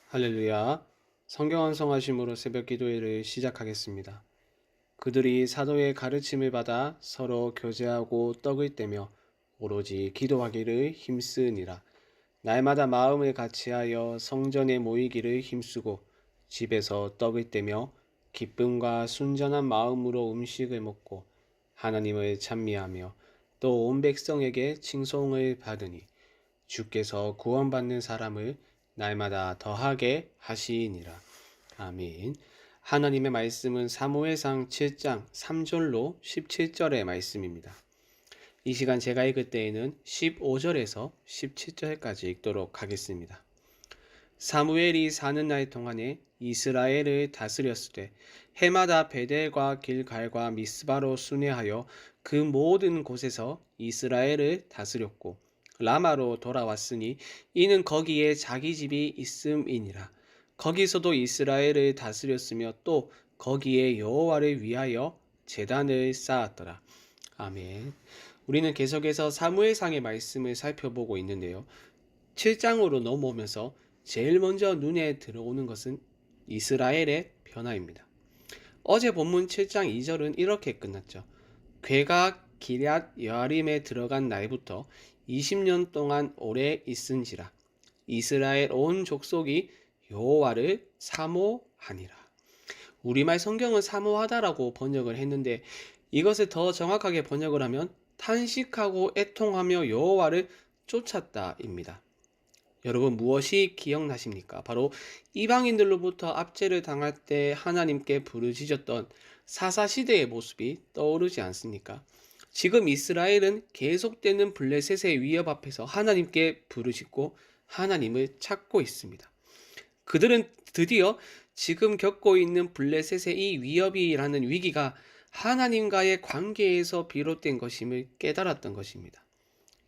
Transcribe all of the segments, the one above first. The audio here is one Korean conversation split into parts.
할렐루야. 성경 완성하심으로 새벽 기도회를 시작하겠습니다. 그들이 사도의 가르침을 받아 서로 교제하고 떡을 떼며 오로지 기도하기를 힘쓰니라. 날마다 마음을 같이하여 성전에 모이기를 힘쓰고 집에서 떡을 떼며 기쁨과 순전한 마음으로 음식을 먹고 하나님을 찬미하며 또 온 백성에게 칭송을 받으니 주께서 구원받는 사람을 날마다 더하게 하시니라. 아멘. 하나님의 말씀은 사무엘상 7장 3절로 17절의 말씀입니다. 이 시간 제가 읽을 때에는 15절에서 17절까지 읽도록 하겠습니다. 사무엘이 사는 날 동안에 이스라엘을 다스렸을 때 해마다 베델과 길갈과 미스바로 순회하여 그 모든 곳에서 이스라엘을 다스렸고 라마로 돌아왔으니 이는 거기에 자기 집이 있음이니라. 거기서도 이스라엘을 다스렸으며 또 거기에 여호와를 위하여 제단을 쌓았더라. 아멘. 우리는 계속해서 사무엘상의 말씀을 살펴보고 있는데요. 7장으로 넘어오면서 제일 먼저 눈에 들어오는 것은 이스라엘의 변화입니다. 어제 본문 7장 2절은 이렇게 끝났죠. 괴가 기럇 여아림에 들어간 날부터 20년 동안 오래 있은지라 이스라엘 온 족속이 여호와를 사모하니라. 우리말 성경은 사모하다라고 번역을 했는데 이것을 더 정확하게 번역을 하면 탄식하고 애통하며 여호와를 쫓았다입니다. 여러분 무엇이 기억나십니까? 바로 이방인들로부터 압제를 당할 때 하나님께 부르짖었던 사사시대의 모습이 떠오르지 않습니까? 지금 이스라엘은 계속되는 블레셋의 위협 앞에서 하나님께 부르짖고 하나님을 찾고 있습니다. 그들은 드디어 지금 겪고 있는 블레셋의 이 위협이라는 위기가 하나님과의 관계에서 비롯된 것임을 깨달았던 것입니다.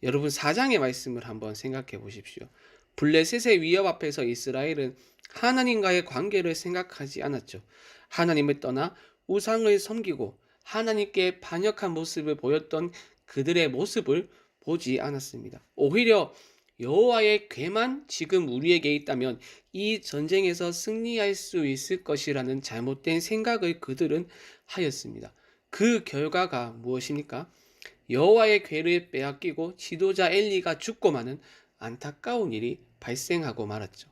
여러분 4장의 말씀을 한번 생각해 보십시오. 블레셋의 위협 앞에서 이스라엘은 하나님과의 관계를 생각하지 않았죠. 하나님을 떠나 우상을 섬기고 하나님께 반역한 모습을 보였던 그들의 모습을 보지 않았습니다. 오히려 여호와의 괴만 지금 우리에게 있다면 이 전쟁에서 승리할 수 있을 것이라는 잘못된 생각을 그들은 하였습니다. 그 결과가 무엇입니까? 여호와의 괴를 빼앗기고 지도자 엘리가 죽고 마는 안타까운 일이 발생하고 말았죠.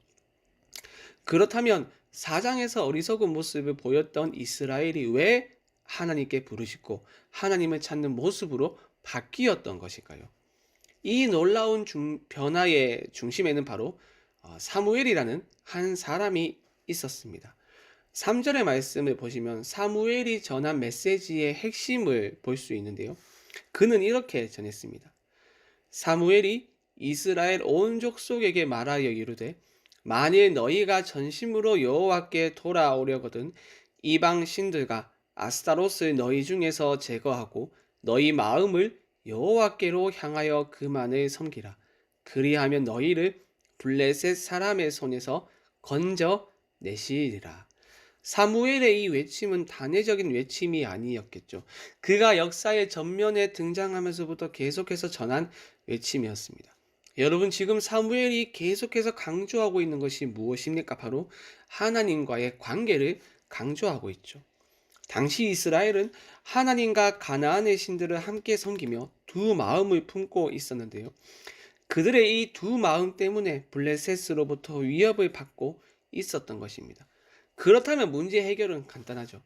그렇다면 4장에서 어리석은 모습을 보였던 이스라엘이 왜 하나님께 부르짖고 하나님을 찾는 모습으로 바뀌었던 것일까요? 이 놀라운 변화의 중심에는 바로 사무엘이라는 한 사람이 있었습니다. 3절의 말씀을 보시면 사무엘이 전한 메시지의 핵심을 볼 수 있는데요. 그는 이렇게 전했습니다. 사무엘이 이스라엘 온 족속에게 말하여 이르되 만일 너희가 전심으로 여호와께 돌아오려거든 이방 신들과 아스타롯을 너희 중에서 제거하고 너희 마음을 여호와께로 향하여 그만을 섬기라. 그리하면 너희를 블레셋 사람의 손에서 건져 내시리라. 사무엘의 이 외침은 단회적인 외침이 아니었겠죠. 그가 역사의 전면에 등장하면서부터 계속해서 전한 외침이었습니다. 여러분 지금 사무엘이 계속해서 강조하고 있는 것이 무엇입니까? 바로 하나님과의 관계를 강조하고 있죠. 당시 이스라엘은 하나님과 가나안의 신들을 함께 섬기며 두 마음을 품고 있었는데요. 그들의 이 두 마음 때문에 블레셋으로부터 위협을 받고 있었던 것입니다. 그렇다면 문제 해결은 간단하죠.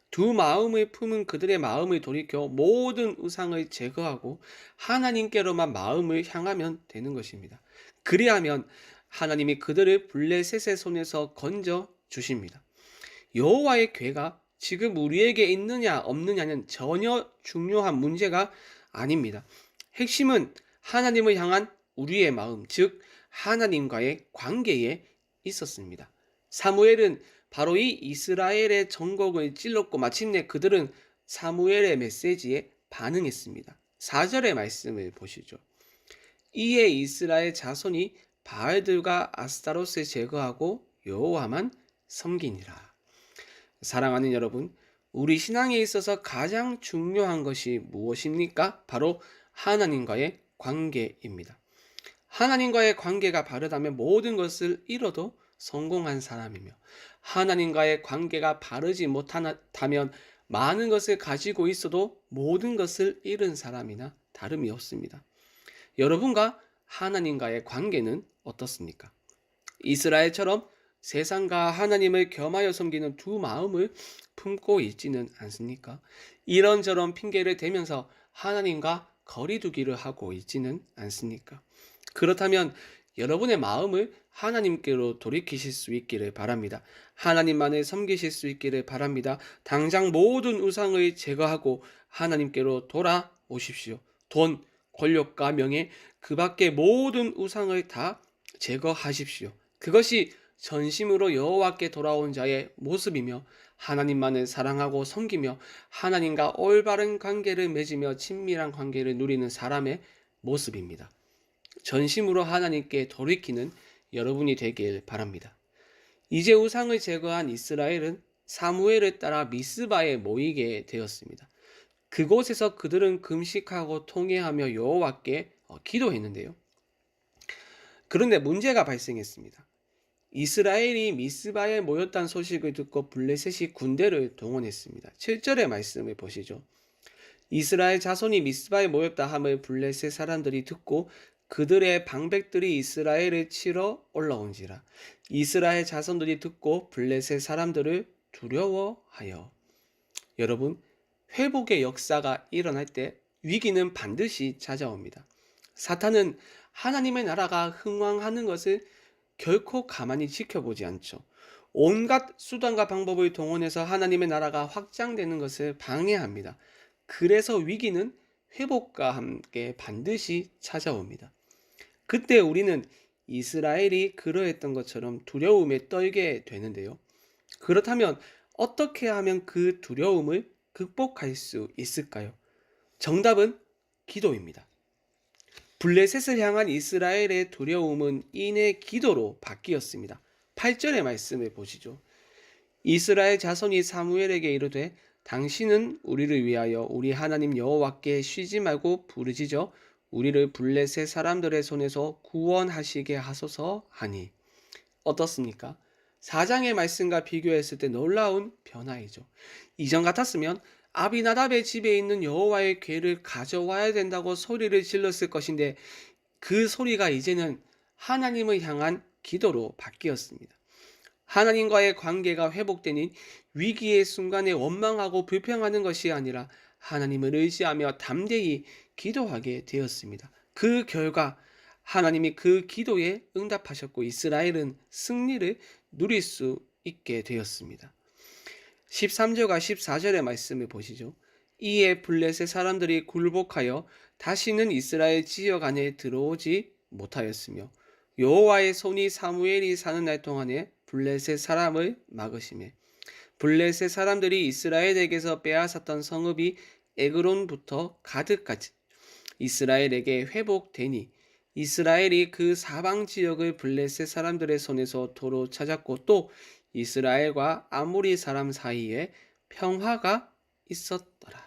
두 마음을 품은 그들의 마음을 돌이켜 모든 우상을 제거하고 하나님께로만 마음을 향하면 되는 것입니다. 그리하면 하나님이 그들을 블레셋의 손에서 건져 주십니다. 여호와의 괴가 지금 우리에게 있느냐 없느냐는 전혀 중요한 문제가 아닙니다. 핵심은 하나님을 향한 우리의 마음, 즉 하나님과의 관계에 있었습니다. 사무엘은 바로 이 이스라엘의 정곡을 찔렀고 마침내 그들은 사무엘의 메시지에 반응했습니다. 4절의 말씀을 보시죠. 이에 이스라엘 자손이 바알들과 아스타롯을 제거하고 여호와만 섬기니라. 사랑하는 여러분, 우리 신앙에 있어서 가장 중요한 것이 무엇입니까? 바로 하나님과의 관계입니다. 하나님과의 관계가 바르다면 모든 것을 잃어도 성공한 사람이며 하나님과의 관계가 바르지 못하다면 많은 것을 가지고 있어도 모든 것을 잃은 사람이나 다름이 없습니다. 여러분과 하나님과의 관계는 어떻습니까? 이스라엘처럼 세상과 하나님을 겸하여 섬기는 두 마음을 품고 있지는 않습니까? 이런저런 핑계를 대면서 하나님과 거리두기를 하고 있지는 않습니까? 그렇다면 여러분의 마음을 하나님께로 돌이키실 수 있기를 바랍니다. 하나님만을 섬기실 수 있기를 바랍니다. 당장 모든 우상을 제거하고 하나님께로 돌아오십시오. 돈, 권력과 명예, 그 밖의 모든 우상을 다 제거하십시오. 그것이 전심으로 여호와께 돌아온 자의 모습이며 하나님만을 사랑하고 섬기며 하나님과 올바른 관계를 맺으며 친밀한 관계를 누리는 사람의 모습입니다. 전심으로 하나님께 돌이키는 여러분이 되길 바랍니다. 이제 우상을 제거한 이스라엘은 사무엘을 따라 미스바에 모이게 되었습니다. 그곳에서 그들은 금식하고 통회하며 여호와께 기도했는데요. 그런데 문제가 발생했습니다. 이스라엘이 미스바에 모였다는 소식을 듣고 블레셋이 군대를 동원했습니다. 7절의 말씀을 보시죠. 이스라엘 자손이 미스바에 모였다 함을 블레셋 사람들이 듣고 그들의 방백들이 이스라엘을 치러 올라온지라. 이스라엘 자손들이 듣고 블레셋 사람들을 두려워하여. 여러분, 회복의 역사가 일어날 때 위기는 반드시 찾아옵니다. 사탄은 하나님의 나라가 흥왕하는 것을 결코 가만히 지켜보지 않죠. 온갖 수단과 방법을 동원해서 하나님의 나라가 확장되는 것을 방해합니다. 그래서 위기는 회복과 함께 반드시 찾아옵니다. 그때 우리는 이스라엘이 그러했던 것처럼 두려움에 떨게 되는데요. 그렇다면 어떻게 하면 그 두려움을 극복할 수 있을까요? 정답은 기도입니다. 블레셋을 향한 이스라엘의 두려움은 이내 기도로 바뀌었습니다. 8절의 말씀을 보시죠. 이스라엘 자손이 사무엘에게 이르되 당신은 우리를 위하여 우리 하나님 여호와께 쉬지 말고 부르짖어 우리를 블레셋 사람들의 손에서 구원하시게 하소서 하니. 어떻습니까? 4장의 말씀과 비교했을 때 놀라운 변화이죠. 이전 같았으면 아비나답의 집에 있는 여호와의 궤를 가져와야 된다고 소리를 질렀을 것인데 그 소리가 이제는 하나님을 향한 기도로 바뀌었습니다. 하나님과의 관계가 회복되니 위기의 순간에 원망하고 불평하는 것이 아니라 하나님을 의지하며 담대히 기도하게 되었습니다. 그 결과 하나님이 그 기도에 응답하셨고 이스라엘은 승리를 누릴 수 있게 되었습니다. 13절과 14절의 말씀을 보시죠. 이에 블레셋 사람들이 굴복하여 다시는 이스라엘 지역 안에 들어오지 못하였으며 여호와의 손이 사무엘이 사는 날 동안에 블레셋 사람을 막으시매 블레셋 사람들이 이스라엘에게서 빼앗았던 성읍이 에그론부터 가드까지 이스라엘에게 회복되니 이스라엘이 그 사방 지역을 블레셋 사람들의 손에서 도로 찾았고 또 이스라엘과 아모리 사람 사이에 평화가 있었더라.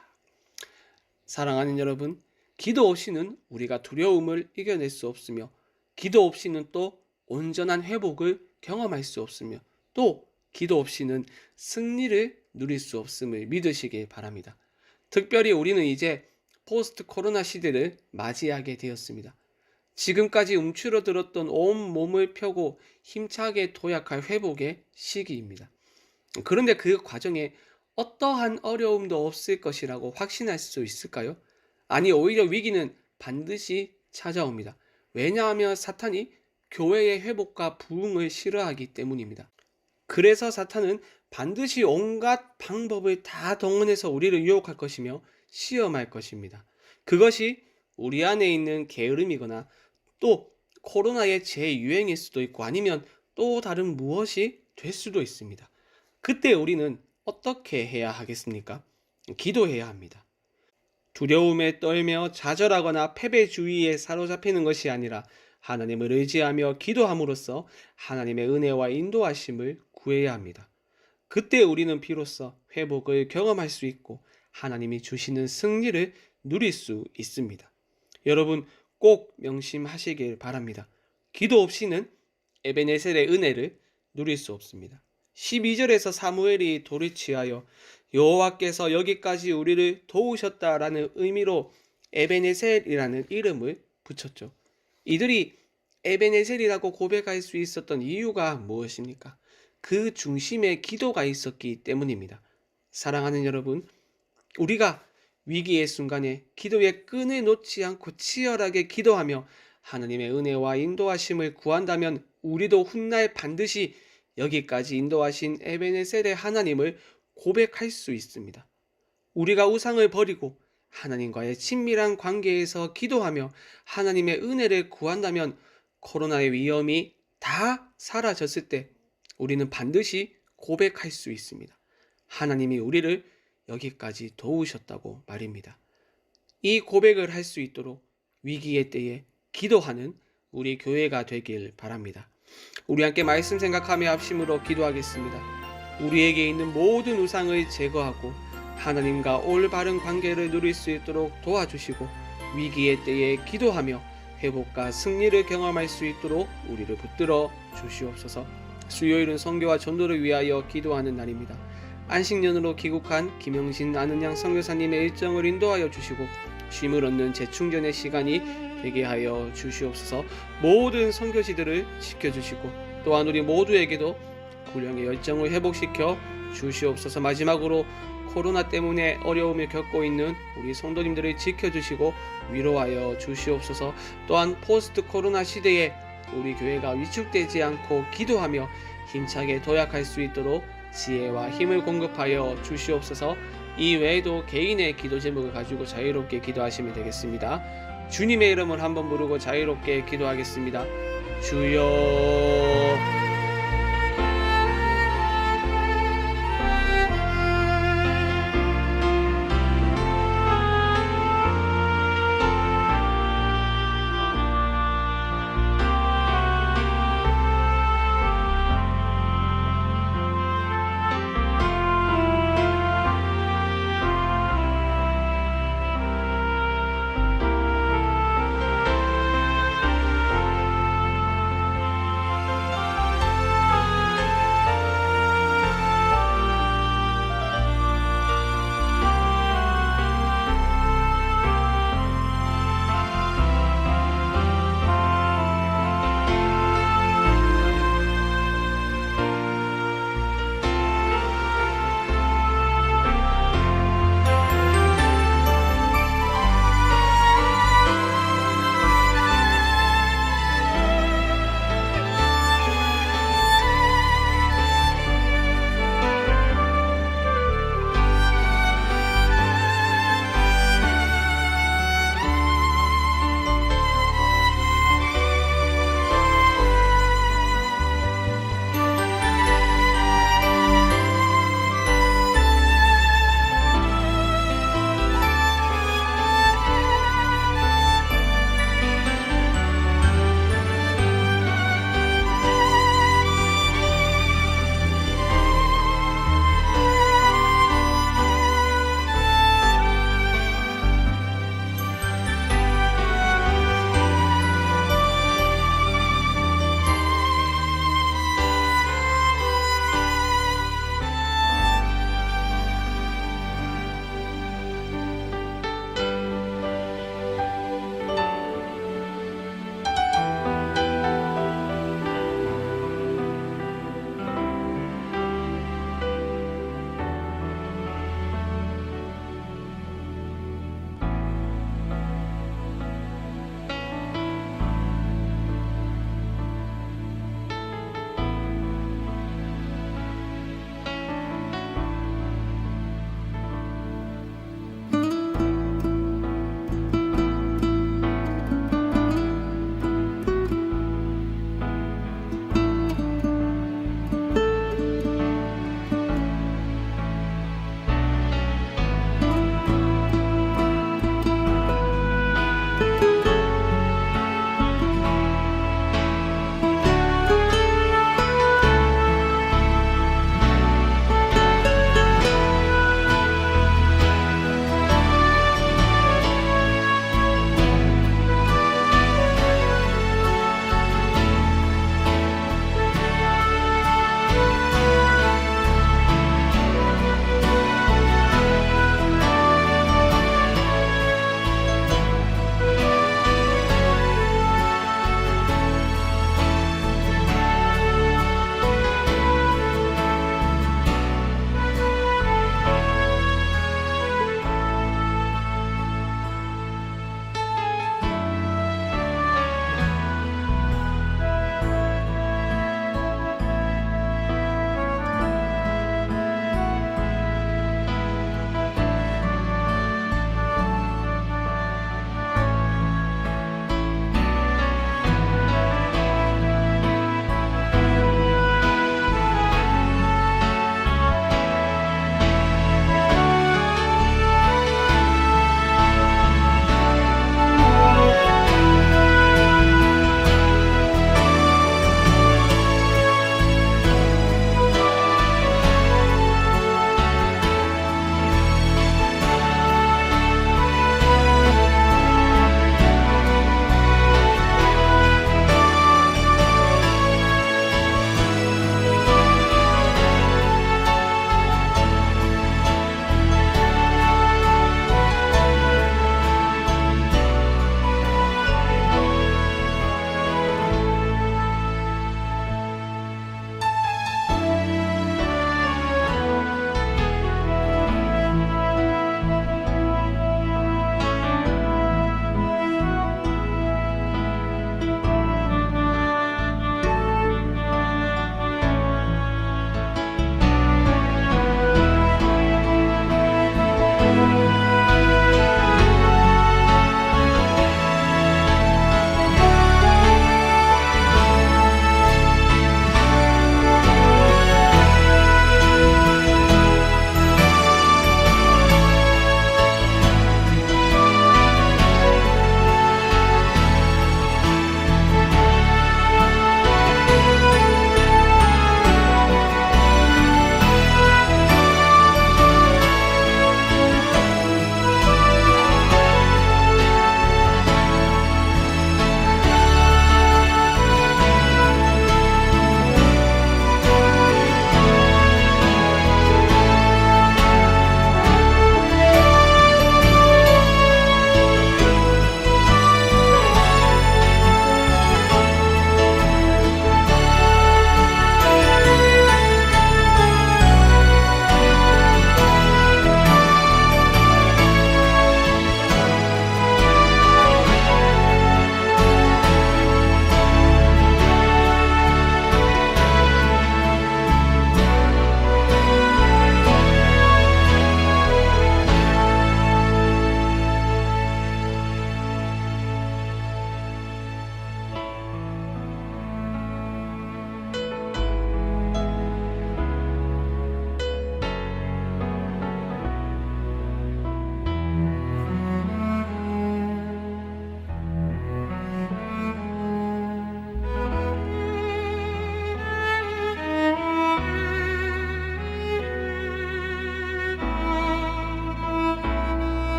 사랑하는 여러분, 기도 없이는 우리가 두려움을 이겨낼 수 없으며 기도 없이는 또 온전한 회복을 경험할 수 없으며 또 기도 없이는 승리를 누릴 수 없음을 믿으시길 바랍니다. 특별히 우리는 이제 포스트 코로나 시대를 맞이하게 되었습니다. 지금까지 움츠러들었던 온 몸을 펴고 힘차게 도약할 회복의 시기입니다. 그런데 그 과정에 어떠한 어려움도 없을 것이라고 확신할 수 있을까요? 아니, 오히려 위기는 반드시 찾아옵니다. 왜냐하면 사탄이 교회의 회복과 부흥을 싫어하기 때문입니다. 그래서 사탄은 반드시 온갖 방법을 다 동원해서 우리를 유혹할 것이며 시험할 것입니다. 그것이 우리 안에 있는 게으름이거나 또 코로나의 재유행일 수도 있고 아니면 또 다른 무엇이 될 수도 있습니다. 그때 우리는 어떻게 해야 하겠습니까? 기도해야 합니다. 두려움에 떨며 좌절하거나 패배주의에 사로잡히는 것이 아니라 하나님을 의지하며 기도함으로써 하나님의 은혜와 인도하심을 구해야 합니다. 그때 우리는 비로소 회복을 경험할 수 있고 하나님이 주시는 승리를 누릴 수 있습니다. 여러분 꼭 명심하시길 바랍니다. 기도 없이는 에베네셀의 은혜를 누릴 수 없습니다. 12절에서 사무엘이 돌이치하여 여호와께서 여기까지 우리를 도우셨다라는 의미로 에베네셀이라는 이름을 붙였죠. 이들이 에베네셀이라고 고백할 수 있었던 이유가 무엇입니까? 그 중심에 기도가 있었기 때문입니다. 사랑하는 여러분, 우리가 위기의 순간에 기도의 끈을 놓지 않고 치열하게 기도하며 하나님의 은혜와 인도하심을 구한다면 우리도 훗날 반드시 여기까지 인도하신 에베네셀의 하나님을 고백할 수 있습니다. 우리가 우상을 버리고 하나님과의 친밀한 관계에서 기도하며 하나님의 은혜를 구한다면 코로나의 위험이 다 사라졌을 때 우리는 반드시 고백할 수 있습니다. 하나님이 우리를 여기까지 도우셨다고 말입니다. 이 고백을 할 수 있도록 위기의 때에 기도하는 우리 교회가 되길 바랍니다. 우리 함께 말씀 생각하며 합심으로 기도하겠습니다. 우리에게 있는 모든 우상을 제거하고 하나님과 올바른 관계를 누릴 수 있도록 도와주시고 위기의 때에 기도하며 회복과 승리를 경험할 수 있도록 우리를 붙들어 주시옵소서. 수요일은 선교와 전도를 위하여 기도하는 날입니다. 안식년으로 귀국한 김영신 아는양 선교사님의 일정을 인도하여 주시고 쉼을 얻는 재충전의 시간이 되게 하여 주시옵소서. 모든 선교지들을 지켜주시고 또한 우리 모두에게도 구령의 열정을 회복시켜 주시옵소서. 마지막으로 코로나 때문에 어려움을 겪고 있는 우리 성도님들을 지켜주시고 위로하여 주시옵소서. 또한 포스트 코로나 시대에 우리 교회가 위축되지 않고 기도하며 힘차게 도약할 수 있도록 지혜와 힘을 공급하여 주시옵소서. 이 외에도 개인의 기도 제목을 가지고 자유롭게 기도하시면 되겠습니다. 주님의 이름을 한번 부르고 자유롭게 기도하겠습니다. 주여